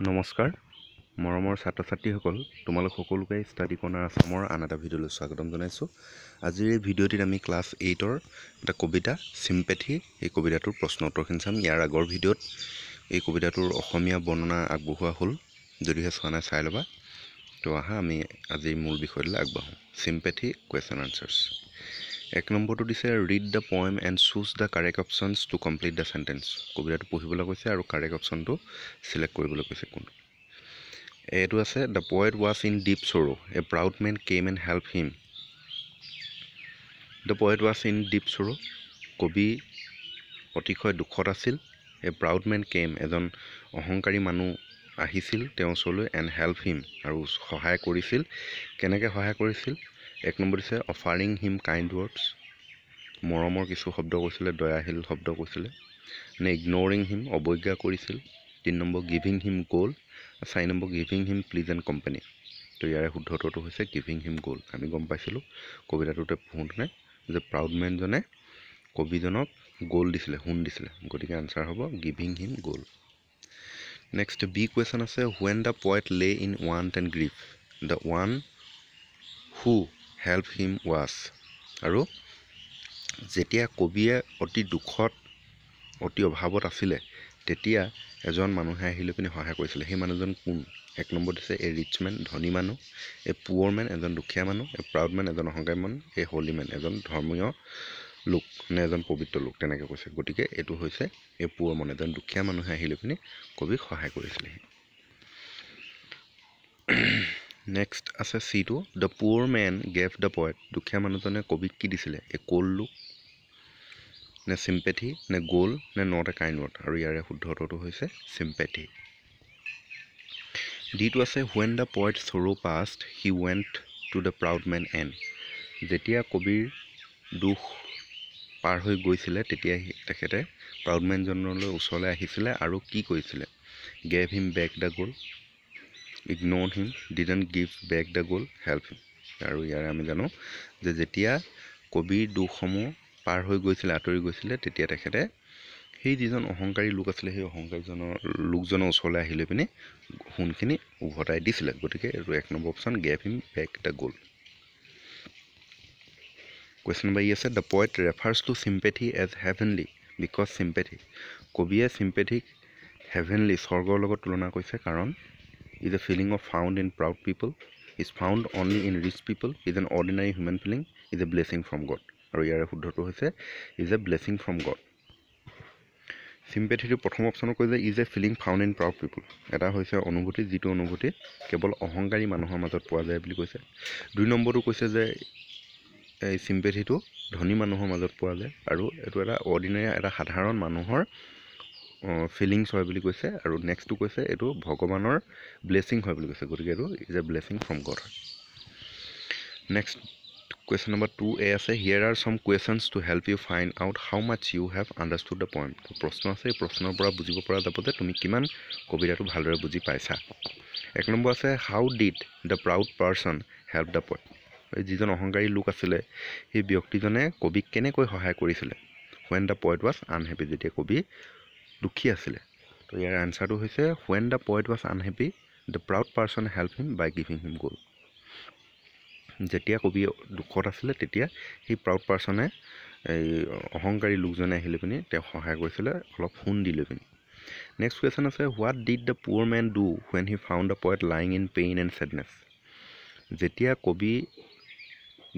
নমস্কাৰ মৰমৰ ছাত্ৰ ছাত্ৰীসকল তোমালোক সকলোকে ষ্টাডি কৰ্ণাৰ আসামৰ আন এটা ভিডিঅ'লৈ স্বাগতম জনাইছোঁ। আজিৰ এই ভিডিঅ'টিত আমি ক্লাছ 8ৰ এটা কবিতা চিম্পেথি এই কবিতাটোৰ প্ৰশ্ন উত্তৰখিনি চাম। ইয়াৰ আগৰ ভিডিঅ'ত এই কবিতাটোৰ অসমীয়া বৰ্ণনা আগবঢ়োৱা হ'ল, যদিহে চোৱা নাই চাই ল'বা। তো আহা আমি আজি মূল বিষয়লৈ আগবাঢ়োঁ। Sympathy question answers. 1 নম্বৰটো দিছে read the poem and choose the correct options to complete the sentence. কবিতাটো পঢ়িবলৈ কৈছে আৰু কাৰেক্ট অপশ্যনটো চিলেক্ট কৰিবলৈ কৈছে কোনটো। এইটো আছে the poet was in deep sorrow a proud man came and help him. The poet was in deep sorrow, কবি অতিশয় দুখত আছিল। এ প্ৰাউড মেন কেম, এজন অহংকাৰী মানুহ আহিছিল তেওঁৰ ওচৰলৈ, এণ্ড হেল্প হিম আৰু সহায় কৰিছিল। কেনেকৈ সহায় কৰিছিল? 1 নম্বৰ দিছে অফাৰিং হিম কাইণ্ড ৱৰ্ডছ, মৰমৰ কিছু শব্দ কৈছিলে, দয়াশীল শব্দ কৈছিলে। নে ইগন'ৰিং হিম, অৱজ্ঞা কৰিছিল। 3 নম্বৰ গিভিং হিম গ'ল। 4 নম্বৰ গিভিং হিম প্লিজেণ্ট কোম্পানী। তো ইয়াৰে শুদ্ধটো হৈছে গিভিং হিম গ'ল। আমি গম পাইছিলোঁ কবিতাটোতে পঢ়োঁতে যে প্ৰাউড মেনজনে কবিজনক গ'ল দিছিলে, সোণ দিছিলে, গতিকে আনচাৰ হ'ব giving him gold. Next B question আছে when the poet lay in want and grief the one who help him was. আৰু যেতিয়া কবিয়ে অতি দুখত অতি অভাৱত আছিলে তেতিয়া এজন মানুহে আহি লৈ পিনি সহায় কৰিছিলে। সেই মানুহজন কোন? 1 নম্বৰ দিছে এ ৰিচ মেন, ধনী মানুহ। এ পুৱৰ মেন, এজন দুখীয়া মানুহ। এ প্ৰাউড মেন, এজন অহংকাৰী মানুহ। এ হলি মেন, এজন ধৰ্মীয় লোক নে এজন পবিত্ৰ লোক, তেনেকৈ কৈছে। গতিকে এইটো হৈছে এ পুৱৰ মেন, এজন দুখীয়া মানুহে আহি লৈ পিনি কবিক সহায় কৰিছিলে। নেক্সট আছে চিটো the poor man gave the poet, দুখীয়া মানুহজনে কবিক কি দিছিলে? এ কোল্ড লুক নে চিম্পেথি নে গ'ল নে নট এ কাইণ্ড ৱৰ্ড। আৰু ইয়াৰে শুদ্ধটো হৈছে চিম্পেথি। ডিটো আছে when the poet sorrow past he went to the proud man and. যেতিয়া কবিৰ দুখ পাৰ হৈ গৈছিলে তেতিয়া তেখেতে প্ৰাউড মেনজনলৈ ওচৰলৈ আহিছিলে আৰু কি কৰিছিলে? Gave him back the gold, ignore him, didn't give back the gold, help him. আৰু ইয়াৰে আমি জানো যে যেতিয়া কবিৰ দুখসমূহ পাৰ হৈ গৈছিলে, আঁতৰি গৈছিলে, তেতিয়া তেখেতে সেই যিজন অহংকাৰী লোক আছিলে সেই লোকজনৰ ওচৰলৈ আহি লৈ পিনি সোণখিনি উভতাই দিছিলে। গতিকে এইটো 1 number option gave him back the gold. Question number ই আছে the poet refers to sympathy as heavenly because sympathy. কবিয়ে চিম্পেথিক হেভেনলি, স্বৰ্গৰ লগত তুলনা কৰিছে কাৰণ is a feeling of found in proud people, is found only in rich people, is an ordinary human feeling, is a blessing from God. আৰু ইয়াৰে শুদ্ধটো হৈছে is a blessing from God. চিম্পেথিটো প্ৰথম অপশ্যনত কৈ যে is a feeling found in proud people, এটা হৈছে অনুভূতি যিটো অনুভূতি কেৱল অহংকাৰী মানুহৰ মাজত পোৱা যায় বুলি কৈছে। 2 নম্বৰটো কৈছে যে এই চিম্পেথিটো ধনী মানুহৰ মাজত পোৱা যায় আৰু এইটো এটা অৰ্ডিনাৰী, এটা সাধাৰণ মানুহৰ ফিলিংছ হয় বুলি কৈছে। আৰু নেক্সটটো কৈছে এইটো ভগৱানৰ ব্লেছিং হয় বুলি কৈছে। গতিকে এইটো is a blessing from God হয়। নেক্সট কুৱেশ্যন নম্বৰ 2A আছে here are some questions to help you find out how much you have understood the poem. প্ৰশ্ন আছে, এই প্ৰশ্নৰ পৰা বুজিব পৰা যাব যে তুমি কিমান কবিতাটো ভালদৰে বুজি পাইছা। 1 নম্বৰ আছে how did the proud person help the poet. যিজন অহংকাৰী লোক আছিলে সেই ব্যক্তিজনে কবিক কেনেকৈ সহায় কৰিছিলে? When the poet was unhappy, যেতিয়া কবি দুখী আছিলে। তো ইয়াৰ আনচাৰটো হৈছে when the poet was unhappy the proud person help him by giving him gold. যেতিয়া কবি দুখত আছিলে তেতিয়া সেই প্ৰাউড পাৰ্চনে, এই অহংকাৰী লোকজনে আহি লৈ পিনি তেওঁক সহায় কৰিছিলে অলপ সোণ দি লৈ পিনি। নেক্সট কুৱেশ্যন আছে what did the poor man do when he found the poet lying in pain and sadness. যেতিয়া কবি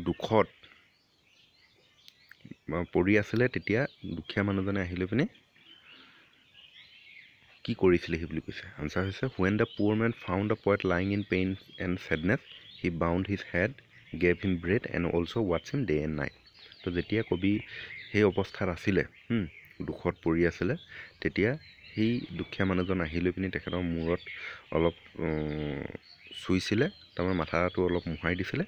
দুখত পৰি আছিলে তেতিয়া দুখীয়া মানুহজনে আহি লৈ পিনি কি কৰিছিলে সেই বুলি কৈছে। আনচাৰ হৈছে when the poor man found the poet lying in pain and sadness he bound his head, gave him bread and also' ৱাটছ হিম ডে এণ্ড নাইট। তো যেতিয়া কবি সেই অৱস্থাত আছিলে, দুখত পৰি আছিলে, তেতিয়া সেই দুখীয়া মানুহজন আহি লৈ পিনি তেখেতৰ মূৰত অলপ চুইছিলে, তাৰমানে মাথাটো অলপ মোহাৰি দিছিলে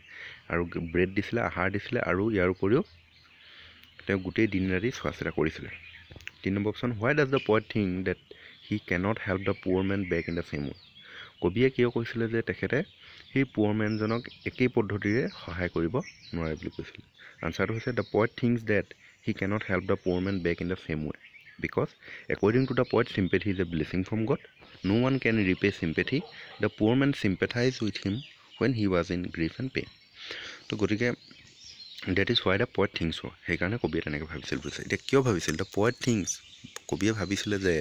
আৰু ব্ৰেড দিছিলে, আহাৰ দিছিলে, আৰু ইয়াৰ উপৰিও তেওঁ গোটেই দিন ৰাতি চোৱা চিতা কৰিছিলে। 3 number option why does the poet think that he cannot help the poor man back in the same way. কবিয়ে কিয় কৈছিলে যে তেখেতে সেই পুৱৰ মেনজনক একেই পদ্ধতিৰে সহায় কৰিব নোৱাৰে বুলি কৈছিলে। আনচাৰটো হৈছে the poet thinks that he cannot help the poor man back in the same way because according to the poet sympathy is a blessing from God No one can repay sympathy. The poor man sympathized with him when he was in grief and pain. তো গতিকে that is why the poet thinks so. সেইকাৰণে কবিয়ে তেনেকৈ ভাবিছিল বুজিছে এতিয়া কিয় ভাবিছিল the poet thinks কবিয়ে ভাবিছিলে যে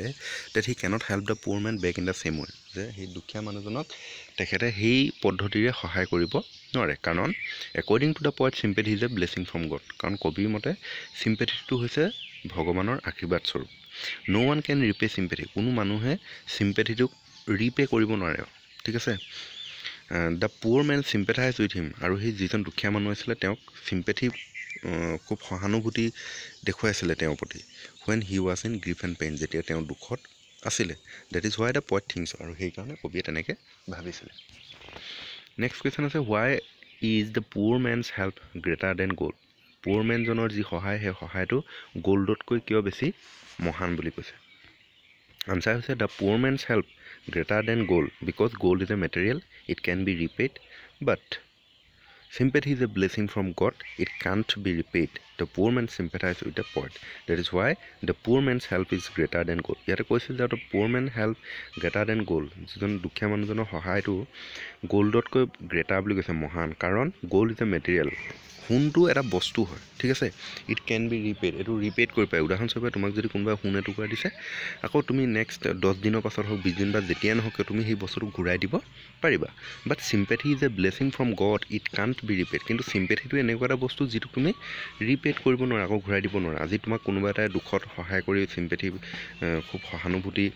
that he cannot help the poor man back in the same way যে সেই দুখীয়া মানুহজনক তেখেতে সেই পদ্ধতিৰে সহায় কৰিব নোৱাৰে কাৰণ according to the poet sympathy is a blessing from God কাৰণ কবিৰ মতে sympathyটো হৈছে ভগৱানৰ আশীৰ্বাদ স্বৰূপ no one can repay sympathy কোনো মানুহে sympathyটোক repay কৰিব নোৱাৰে ঠিক আছে the poor man sympathized with him আৰু সেই যিজন দুখীয়া মানুহ আছিল তেওঁক sympathy খুব সহানুভূতি দেখুৱাইছিলে তেওঁৰ প্ৰতি when he was in grief and pain যেতিয়া তেওঁ দুখত আছিলে that is why the poet thinks so আৰু সেই কাৰণে কবিয়ে তেনেকৈ ভাবিছিলে next question আছে why is the poor man's help greater than gold poor man জনৰ যি সহায় সেই সহায়টো গোল্ডতকৈ কিয় বেছি মহান বুলি কৈছে answer হৈছে the poor man's help greater than gold because gold is a material it can be repaid but sympathy is a blessing from God it can't be repaid the poor man sympathizes with the poet that is why the poor man's help is greater than gold ইয়াতে কৈছিল যে the poor man help greater than gold যিজন দুখীয়া মানুহজনৰ সহায়টো গোল্ডতকৈ greater বুলি কৈছে মহান কাৰণ গোল্ড ইজ এ মেটেৰিয়েল সোণটো এটা বস্তু হয় ঠিক আছে ইট ক্যান বি ৰিপেড এটো ৰিপেড কৰি পায় উদাহৰণস্বৰূপে তোমাক যদি কোনোবা সোণ এটুকুৰা দিছে আকৌ তুমি নেক্সট 10 দিনৰ পাছত হোক 20 দিন বা যেতিয়া নহওক তুমি সেই বস্তুটো ঘূৰাই দিব পাৰিবা বাট sympathy is a blessing from God it can't be repaid কিন্তু sympathyটো এনেকুৱা এটা বস্তু যিটো তুমি ৰিপেড কৰিব নোৱাৰা আকৌ ঘূৰাই দিব নোৱাৰা আজি তোমাক কোনোবা এটা দুখত সহায় কৰি sympathy খুব সহানুভূতি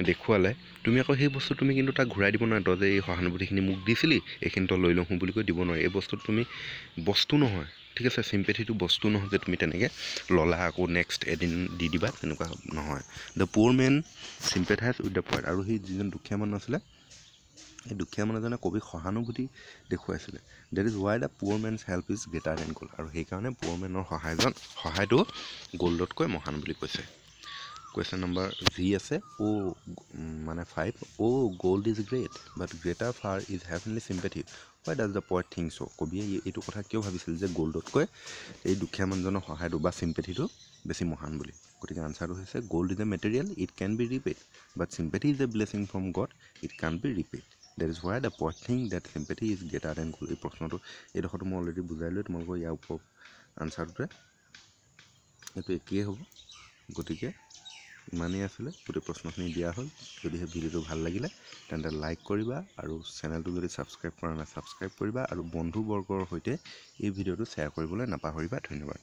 দেখুৱালে তুমি আকৌ সেই বস্তু তুমি কিন্তু তাক ঘূৰাই দিব নোৱাৰা যে এই সহানুভূতিখিনি মোক দিছিলি এইখিনিটো লৈ লওঁ বুলি কৈ দিব নোৱাৰা এই বস্তু তুমি বস্তু নহয় ঠিক আছে sympathyটো বস্তু নহয় যে তুমি তেনেকৈ ললা আকৌ নেক্সট এদিন দি দিবা তেনেকুৱা নহয় the poor man sympathized with the poet আৰু সেই যিজন দুখীয়া মানুহ আছিলে এই দুখীয়া মানুহজনে কবি সহানুভূতি দেখুৱাইছিলে that is why the poor man's help is greater than gold আৰু সেই কাৰণে poor manৰ সহায়টো গোল্ডতকৈ মহান বুলি কৈছে question number G আছে o মানে 5 oh gold is great but greater far is heavenly sympathy why does the poet think so কবিয়ে এইটো কথা কিয় ভাবিছিল যে গোল্ডতকৈ এই দুখীয়া মানুহজনৰ সহায়টো বা sympathyটো বেছি মহান বুলি গতিকে আনসাৰটো হৈছে gold is a material it can be repaid but sympathy is a blessing from God it can't be repaid that is why the poet think that sympathy is greater than gold এই প্ৰশ্নটো এই দখৰটো মই already বুজাইলৈ তোমালোকৰ ইয়াৰ ওপৰত আনসাৰটো এটো একেই হ'ব গতিকে ইমানেই আছিলে গোটেই প্ৰশ্নখিনি দিয়া হ'ল যদি এই ভিডিওটো ভাল লাগিলে তেন্তে লাইক কৰিবা আৰু চেনেলটো যদি সাবস্ক্ৰাইব কৰা নাই সাবস্ক্ৰাইব কৰিবা আৰু বন্ধু বৰ্গৰ সৈতে এই ভিডিওটো শ্বেয়াৰ কৰিবলৈ নাপাহৰিবা ধন্যবাদ